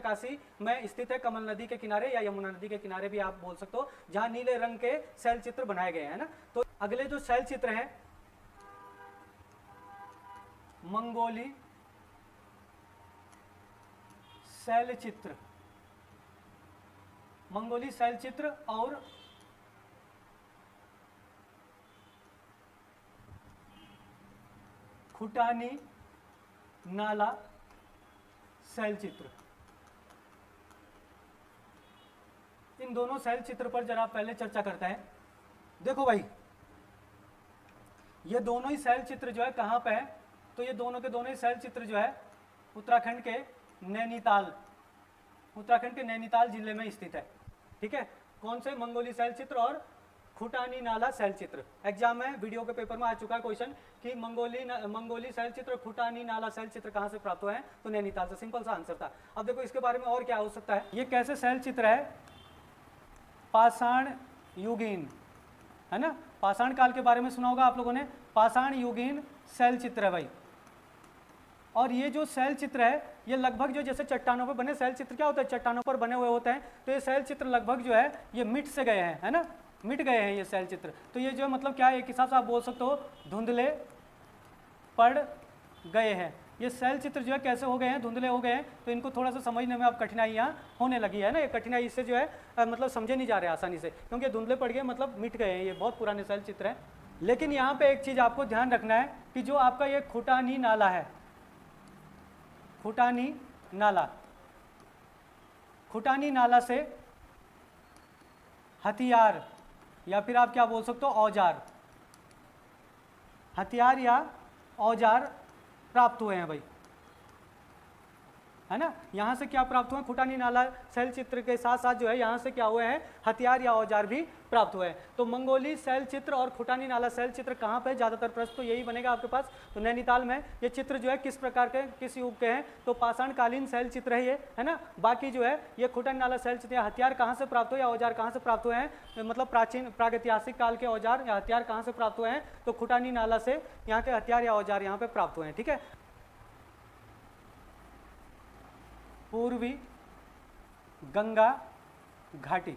उत्तरकाशी में स्थित है, कमल नदी के किनारे या यमुना नदी के किनारे भी आप बोल सकते हो, जहां नीले रंग के शैल चित्र बनाए गए हैं ना। तो अगले जो शैल चित्र है मंगोली शैल चित्र, मंगोली शैल चित्र और खुटानी नाला शैल चित्र, इन दोनों शैल चित्र पर जरा पहले चर्चा करते हैं। देखो भाई, ये दोनों ही शैल चित्र जो है कहाँ पे है, तो ये दोनों के दोनों ही शैल चित्र जो है उत्तराखंड के नैनीताल, उत्तराखंड के नैनीताल जिले में स्थित है। ठीक है, कौन से? मंगोली शैल चित्र और खुटानी नाला शैल चित्र। एग्जाम में वीडियो के पेपर में आ चुका है क्वेश्चन कि मंगोली शैल चित्र और खुटानी नाला शैल चित्र कहाँ से प्राप्त हुए हैं, तो नैनीताल से। सिंपल सा आंसर था। अब देखो इसके बारे में और क्या हो सकता है। ये कैसे शैल चित्र है? पाषाण युगीन, है ना, पाषाण काल के बारे में सुना होगा आप लोगों ने। पाषाण युगीन शैल चित्र है भाई। और ये जो शैल चित्र है ये लगभग जो जैसे चट्टानों पर बने शैल चित्र क्या होता है, चट्टानों पर बने हुए होते हैं, तो ये शैल चित्र लगभग जो है ये मिट से गए हैं, है ना, मिट गए हैं ये शैल चित्र। तो ये जो मतलब क्या है, एक हिसाब से आप बोल सकते हो धुंधले पड़ गए हैं। ये शैल चित्र जो है कैसे हो गए हैं, धुंधले हो गए हैं। तो इनको थोड़ा सा समझने में अब कठिनाइयाँ होने लगी है ना, ये कठिनाई इससे जो है मतलब समझे नहीं जा रहे आसानी से, क्योंकि धुंधले पड़ गए मतलब मिट गए हैं, ये बहुत पुराने शैल चित्र हैं। लेकिन यहाँ पे एक चीज़ आपको ध्यान रखना है कि जो आपका ये खुटानी नाला है, खुटानी नाला, खुटानी नाला से हथियार या फिर आप क्या बोल सकते हो औजार, हथियार या औजार प्राप्त हुए हैं भाई, है ना। यहाँ से क्या प्राप्त हुए? खुटानी नाला शैल चित्र के साथ साथ जो है यहाँ से क्या हुए हैं, हथियार या औजार भी प्राप्त हुए हैं। तो मंगोली शैल चित्र और खुटानी नाला शैल चित्र कहाँ पे? ज़्यादातर प्रश्न तो यही बनेगा आपके पास। तो नैनीताल में ये चित्र जो है किस प्रकार के, किस युग के हैं, तो पाषाण कालीन शैल चित्र है ये, है ना। बाकी जो है ये खुटानी नाला शैल चित्र, हथियार कहाँ से प्राप्त हुए या औजार कहाँ से प्राप्त हुए हैं, मतलब प्राचीन प्रागैतिहासिक काल के औजार या हथियार कहाँ से प्राप्त हुए हैं, तो खुटानी नाला से यहाँ के हथियार या औजार यहाँ पे प्राप्त हुए हैं। ठीक है, पूर्वी गंगा घाटी।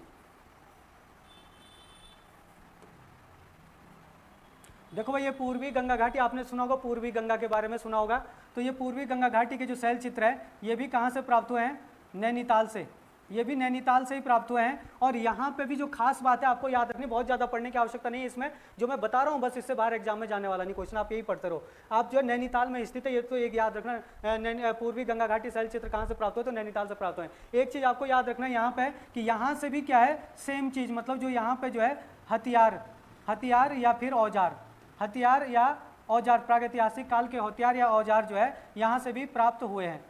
देखो भाई, ये पूर्वी गंगा घाटी आपने सुना होगा, पूर्वी गंगा के बारे में सुना होगा। तो ये पूर्वी गंगा घाटी के जो शैल चित्र है ये भी कहाँ से प्राप्त हुए हैं? नैनीताल से। ये भी नैनीताल से ही प्राप्त हुए हैं। और यहाँ पे भी जो खास बात है आपको याद रखनी, बहुत ज़्यादा पढ़ने की आवश्यकता नहीं है इसमें, जो मैं बता रहा हूँ बस इससे बाहर एग्जाम में जाने वाला नहीं क्वेश्चन, आप यही पढ़ते रहो। आप जो है नैनीताल में स्थित है, ये तो एक याद रखना, पूर्वी गंगा घाटी शैल चित्र कहाँ से प्राप्त हुए, तो नैनीताल से प्राप्त हुए। एक चीज़ आपको याद रखना यहाँ पे कि यहाँ से भी क्या है, सेम चीज़, मतलब जो यहाँ पे जो है हथियार, हथियार या फिर औजार, हथियार या औजार, प्रागैतिहासिक काल के हथियार या औजार जो है यहाँ से भी प्राप्त हुए हैं।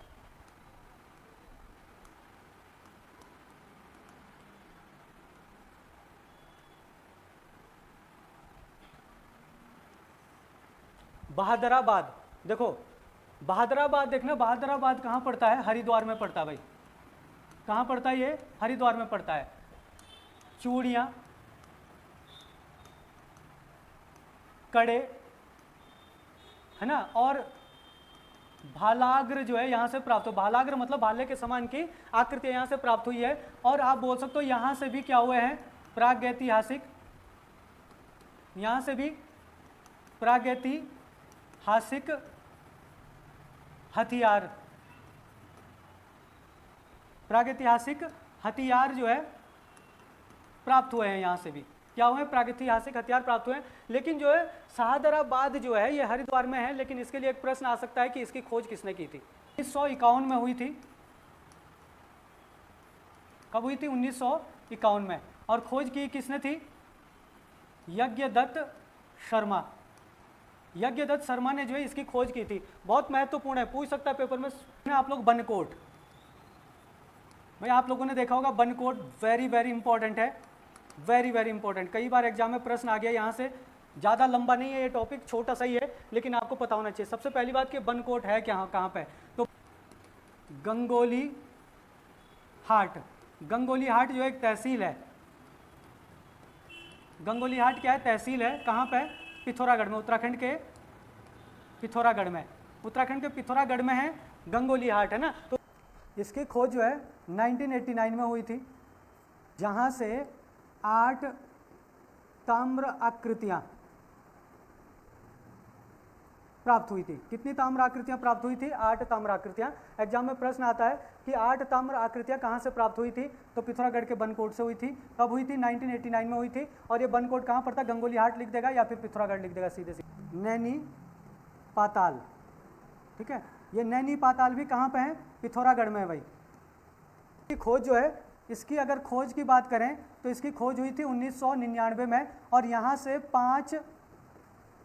बहादुराबाद, देखो बहादुराबाद देखना, बहादुराबाद कहाँ पड़ता है? हरिद्वार में पड़ता है भाई। कहाँ पड़ता है ये? हरिद्वार में पड़ता है। चूड़ियाँ, कड़े, है ना, और भालाग्र जो है यहाँ से प्राप्त हो, भालाग्र मतलब भाले के समान की आकृति यहाँ से प्राप्त हुई है। और आप बोल सकते हो यहाँ से भी क्या हुए हैं? प्रागैतिहासिक, यहाँ से भी प्रागैतिहासिक हथियार, प्रागैतिहासिक हथियार जो है प्राप्त हुए हैं। यहाँ से भी क्या हुए? प्रागैतिहासिक हथियार प्राप्त हुए हैं। लेकिन जो है बहादुराबाद जो है ये हरिद्वार में है, लेकिन इसके लिए एक प्रश्न आ सकता है कि इसकी खोज किसने की थी? 1951 में हुई थी। कब हुई थी? 1951 में। और खोज की किसने थी? यज्ञदत्त शर्मा, यज्ञदत्त शर्मा ने जो है इसकी खोज की थी। बहुत महत्वपूर्ण है, पूछ सकता है पेपर में आप लोग। बनकोट भाई, आप लोगों ने देखा होगा बनकोट, वेरी वेरी इंपॉर्टेंट है, वेरी वेरी इंपॉर्टेंट। कई बार एग्जाम में प्रश्न आ गया यहाँ से। ज़्यादा लंबा नहीं है ये टॉपिक, छोटा सा ही है, लेकिन आपको पता होना चाहिए। सबसे पहली बात कि बनकोट है क्या, कहाँ पे? तो गंगोली हाट, गंगोली हाट जो एक तहसील है। गंगोली हाट क्या है? तहसील है। कहाँ पे? पिथौरागढ़ में, उत्तराखंड के पिथौरागढ़ में, उत्तराखंड के पिथौरागढ़ में है गंगोली हाट, है ना। तो इसकी खोज जो है 1989 में हुई थी, जहाँ से 8 ताम्र आकृतियाँ प्राप्त हुई थी। कितनी ताम्र आकृतियाँ प्राप्त हुई थी? 8 ताम्र आकृतियाँ। एग्जाम में प्रश्न आता है कि 8 ताम्र आकृतियाँ कहाँ से प्राप्त हुई थी? तो पिथौरागढ़ के बनकोट से हुई थी। कब हुई थी? 1989 में हुई थी। और ये बनकोट कहाँ पड़ता? गंगोली हाट लिख देगा या फिर पिथौरागढ़ लिख देगा सीधे सीधे। नैनी पाताल, ठीक है, ये नैनी पाताल भी कहाँ पे है? पिथौरागढ़ में है भाई। इसकी खोज जो है, इसकी अगर खोज की बात करें तो इसकी खोज हुई थी 1999 में, और यहाँ से 5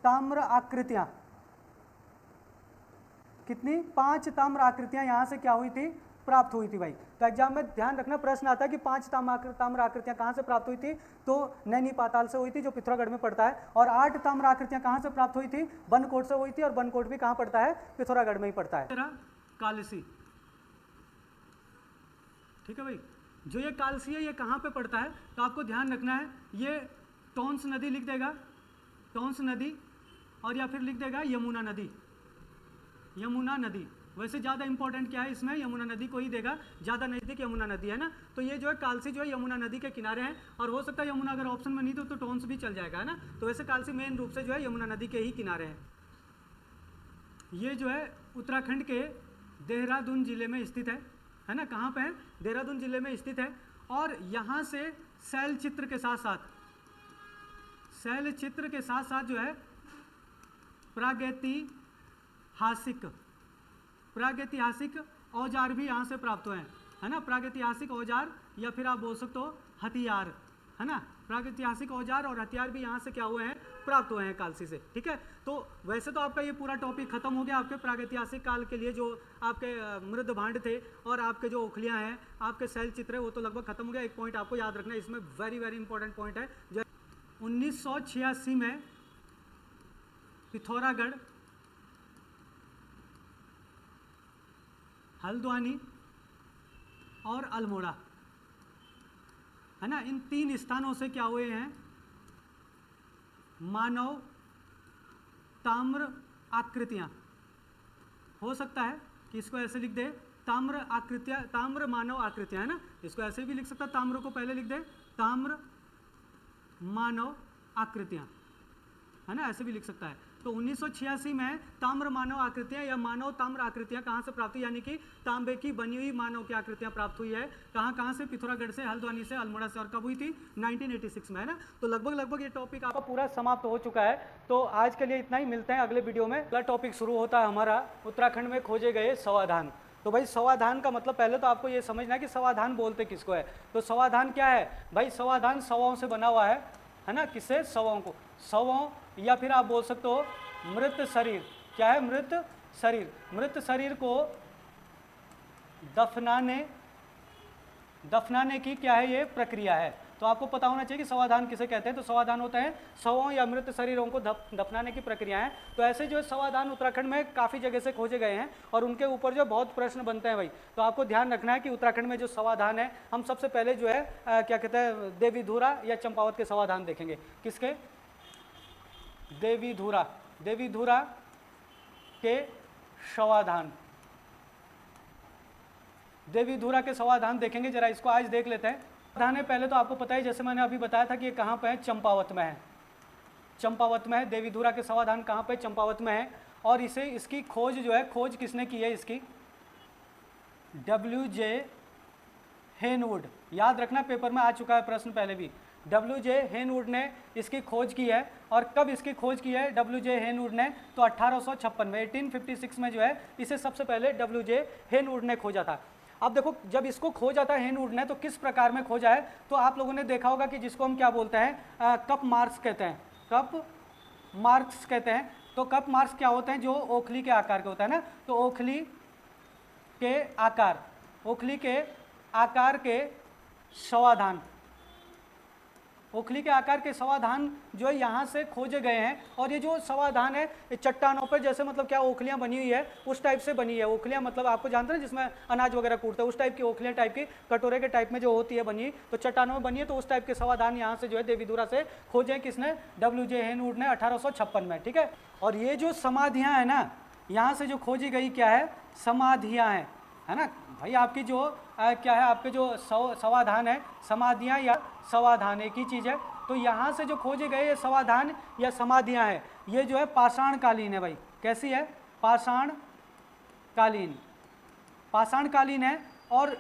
ताम्र आकृतियाँ, कितनी? 5 ताम्र आकृतियाँ यहाँ से क्या हुई थी? प्राप्त हुई थी भाई। तो एग्जाम में ध्यान रखना, प्रश्न आता है कि 5 ताम्र आकृतियाँ कहाँ से प्राप्त हुई थी? तो नैनी पाताल से हुई थी, जो पिथौरागढ़ में पड़ता है। और 8 ताम्र आकृतियाँ कहाँ से प्राप्त हुई थी? बनकोट से हुई थी, और बनकोट भी कहाँ पड़ता है? पिथौरागढ़ में ही पड़ता है। कालसी, ठीक है भाई। जो ये कालसी है ये कहाँ पे पड़ता है? तो आपको ध्यान रखना है, ये टोंस नदी लिख देगा, टोंस नदी, और या फिर लिख देगा यमुना नदी, यमुना नदी। वैसे ज़्यादा इंपॉर्टेंट क्या है इसमें? यमुना नदी को ही देगा, ज़्यादा नज़दीक यमुना नदी है ना। तो ये जो है कालसी जो है यमुना नदी के किनारे है, और हो सकता है यमुना अगर ऑप्शन में नहीं तो टोंस भी चल जाएगा, है ना। तो वैसे कालसी मेन रूप से जो है यमुना नदी के ही किनारे है। ये जो है उत्तराखंड के देहरादून जिले में स्थित है ना। कहाँ पे है? देहरादून जिले में स्थित है। और यहाँ से शैल चित्र के साथ साथ, शैल चित्र के साथ साथ जो है प्रागैतिहासिक औजार भी यहाँ से प्राप्त हुए हैं, है ना। प्रागैतिहासिक औजार या फिर आप बोल सकते हो हथियार, है ना। प्रागैतिहासिक औजार और हथियार भी यहाँ से क्या हुए हैं? प्राप्त हुए हैं कालसी से, ठीक है। तो वैसे तो आपका ये पूरा टॉपिक खत्म हो गया आपके प्रागैतिहासिक काल के लिए, जो आपके मृद भांड थे और आपके जो ओखलियाँ हैं, आपके शैल चित्र है, वो तो लगभग खत्म हो गया। एक पॉइंट आपको याद रखना है, इसमें वेरी वेरी इंपॉर्टेंट पॉइंट है, जो 1986 में पिथौरागढ़, हल्द्वानी और अल्मोड़ा, है ना, इन 3 स्थानों से क्या हुए हैं? मानव ताम्र आकृतियां। हो सकता है कि इसको ऐसे लिख दे, ताम्र आकृतियां, ताम्र मानव आकृतियां, है ना। इसको ऐसे भी लिख सकता, ताम्र को पहले लिख दे, ताम्र मानव आकृतियां, है ना, ऐसे भी लिख सकता है। तो 1986 में ताम्र मानव आकृतियां या मानव ताम्र आकृतियां कहाँ से प्राप्त हुई? यानी कि तांबे की बनी हुई मानव की आकृतियां प्राप्त हुई है। कहाँ से? पिथौरागढ़ से, हल्द्वानी से, अल्मोड़ा से। और कब हुई थी? 1986 में, है ना। तो लगभग ये टॉपिक आपका पूरा समाप्त हो चुका है। तो आज के लिए इतना ही, मिलते हैं अगले वीडियो में। अगला टॉपिक शुरू होता है हमारा उत्तराखंड में खोजे गए सवाधान। तो भाई सवाधान का मतलब पहले तो आपको ये समझना है कि सवाधान बोलते किसको है। तो सवाधान क्या है भाई? सवाधान शवों से बना हुआ है ना। किससे? शवों को, शवों, या फिर आप बोल सकते हो मृत शरीर। क्या है? मृत शरीर। मृत शरीर को दफनाने की क्या है? ये प्रक्रिया है। तो आपको पता होना चाहिए कि सवाधान किसे कहते हैं। तो सवाधान होते हैं शवों या मृत शरीरों को दफनाने की प्रक्रिया है। तो ऐसे जो सवाधान उत्तराखंड में काफ़ी जगह से खोजे गए हैं, और उनके ऊपर जो बहुत प्रश्न बनते हैं भाई। तो आपको ध्यान रखना है कि उत्तराखंड में जो सवाधान है, हम सबसे पहले जो है क्या कहते हैं, देवीधुरा या चंपावत के सवाधान देखेंगे। किसके? देवीधुरा के सवाधान, देवीधुरा के सवाधान देखेंगे। जरा इसको आज देख लेते हैं। सवाधान है, पहले तो आपको पता है, जैसे मैंने अभी बताया था कि ये कहाँ पे है? चंपावत में है। चंपावत में है। देवीधुरा के सवाधान कहाँ पे? चंपावत में है। और इसकी खोज जो है, खोज किसने की है इसकी? W.J. हेनवुड। याद रखना, पेपर में आ चुका है प्रश्न पहले भी। W.J. हेनवुड ने इसकी खोज की है। और कब इसकी खोज की है W.J. हेनवुड ने? तो 1856 में, 1856 में जो है इसे सबसे पहले W.J. हेनवुड ने खोजा था। अब देखो, जब इसको खोजा था हेनवुड ने, तो किस प्रकार में खोजा है? तो आप लोगों ने देखा होगा कि जिसको हम क्या बोलते हैं, कप मार्क्स कहते हैं। कप मार्क्स कहते हैं। तो कप मार्क्स क्या होते हैं? जो ओखली के आकार के होता है ना। तो ओखली के आकार के सवाधान, ओखली के आकार के सवाधान जो है यहाँ से खोजे गए हैं। और ये जो सवाधान है चट्टानों पर, जैसे मतलब क्या ओखलियाँ बनी हुई है, उस टाइप से बनी है। ओखलियाँ मतलब आपको जानते हैं जिसमें अनाज वगैरह कूटते हैं, उस टाइप की ओखलियाँ, टाइप की कटोरे के टाइप में जो होती है बनी, तो चट्टानों में बनी है। तो उस टाइप के सवाधान यहाँ से जो है देवीधुरा से खोजे। किसने? W.J. हेनवुड ने 1856 में, ठीक है। और ये जो समाधियाँ हैं ना, यहाँ से जो खोजी गई क्या है? समाधियाँ हैं। है ना भाई। आपकी जो क्या है, आपके जो समाधान है, समाधियाँ या समाधान एक ही चीज़ है। तो यहाँ से जो खोजे गए ये समाधान या समाधियाँ हैं, ये जो है पाषाण कालीन है भाई। कैसी है? पाषाण कालीन, पाषाण कालीन है। और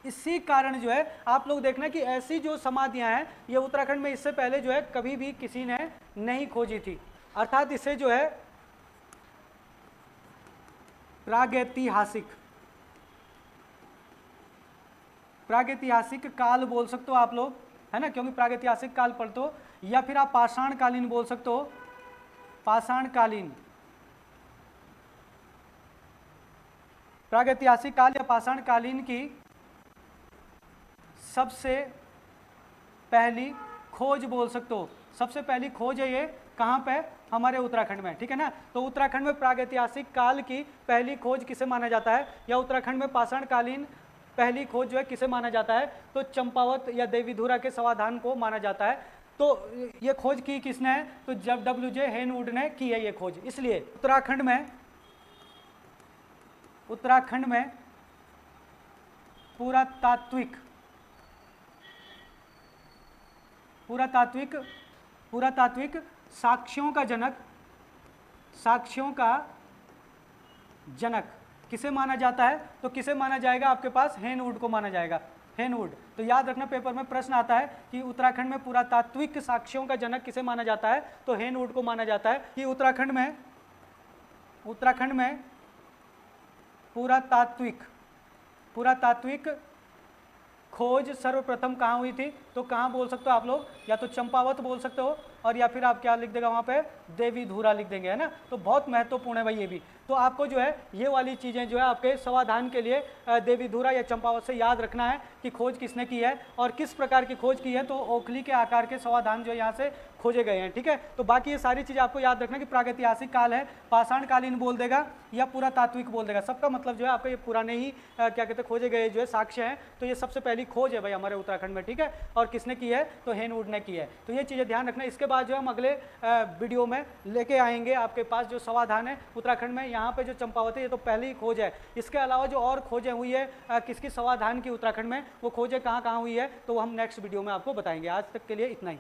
इसी कारण जो है आप लोग देखना कि ऐसी जो समाधियां हैं ये उत्तराखंड में इससे पहले जो है कभी भी किसी ने नहीं खोजी थी। अर्थात इसे जो है प्रागैतिहासिक, प्रागैतिहासिक काल बोल सकते हो आप लोग, है ना, क्योंकि प्रागैतिहासिक काल पढ़ते हो। या फिर आप पाषाण कालीन बोल सकते हो, पाषाण कालीन, प्रागैतिहासिक काल या पाषाण कालीन की सबसे पहली खोज बोल सकते हो। सबसे पहली खोज है ये कहाँ पे? हमारे उत्तराखंड में, ठीक है ना। तो उत्तराखंड में प्रागैतिहासिक काल की पहली खोज किसे माना जाता है, या उत्तराखंड में पाषाण कालीन पहली खोज जो है किसे माना जाता है? तो चंपावत या देवीधुरा के समाधान को माना जाता है। तो ये खोज की किसने है? तो जब WJ हेनवुड ने की है ये खोज। इसलिए उत्तराखंड में पुरातात्विक साक्ष्यों का जनक किसे माना जाता है? तो किसे माना जाएगा? आपके पास हेनवुड को माना जाएगा, हेनवुड। तो याद रखना, पेपर में प्रश्न आता है कि उत्तराखंड में पुरातात्विक साक्ष्यों का जनक किसे माना जाता है? तो हेनवुड को माना जाता है। कि उत्तराखंड में पुरातात्विक खोज सर्वप्रथम कहाँ हुई थी? तो कहाँ बोल सकते हो आप लोग? या तो चंपावत बोल सकते हो, और या फिर आप क्या लिख देगा वहाँ पे? देवीधुरा लिख देंगे, है ना। तो बहुत महत्वपूर्ण है भाई ये भी। तो आपको जो है ये वाली चीज़ें जो है आपके समाधान के लिए देवीधुरा या चंपावत से याद रखना है कि खोज किसने की है और किस प्रकार की खोज की है। तो ओखली के आकार के समाधान जो है यहाँ से खोजे गए हैं, ठीक है। तो बाकी ये सारी चीज़ आपको याद रखना कि प्रागैतिहासिक काल है, पाषाण कालीन बोल देगा या पुरातात्विक बोल देगा। सबका मतलब जो है आपको ये पुराने ही क्या कहते हैं खोजे गए जो है साक्ष्य हैं। तो ये सबसे पहली खोज है भाई हमारे उत्तराखंड में, ठीक है। और किसने की है? तो हेनवुड ने की है। तो ये चीज़ें ध्यान रखना। इसके बाद जो हम अगले वीडियो में लेके आएंगे आपके पास जो समाधान है उत्तराखंड में। यहाँ पे जो चंपावत है ये तो पहली ही खोज है। इसके अलावा जो और खोजें हुई है किसकी समाधान की उत्तराखंड में, वो खोजें कहाँ कहाँ हुई है, तो हम नेक्स्ट वीडियो में आपको बताएंगे। आज तक के लिए इतना ही।